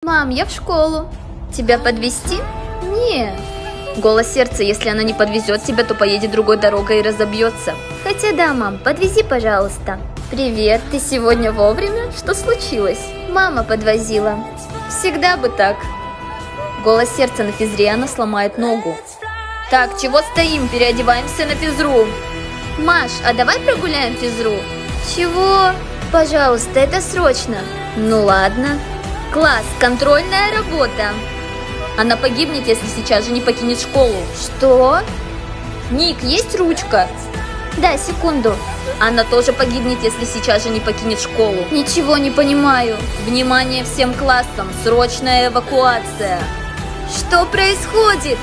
Мам, я в школу. Тебя подвезти? Не. Голос сердца, если она не подвезет тебя, то поедет другой дорогой и разобьется. Хотя да, мам, подвези, пожалуйста. Привет, ты сегодня вовремя? Что случилось? Мама подвозила. Всегда бы так. Голос сердца, на физре она сломает ногу. Так, чего стоим? Переодеваемся на физру. Маш, а давай прогуляем физру? Чего? Пожалуйста, это срочно. Ну ладно. Класс, контрольная работа. Она погибнет, если сейчас же не покинет школу. Что? Ник, есть ручка? Да, секунду. Она тоже погибнет, если сейчас же не покинет школу. Ничего не понимаю. Внимание всем классам, срочная эвакуация. Что происходит?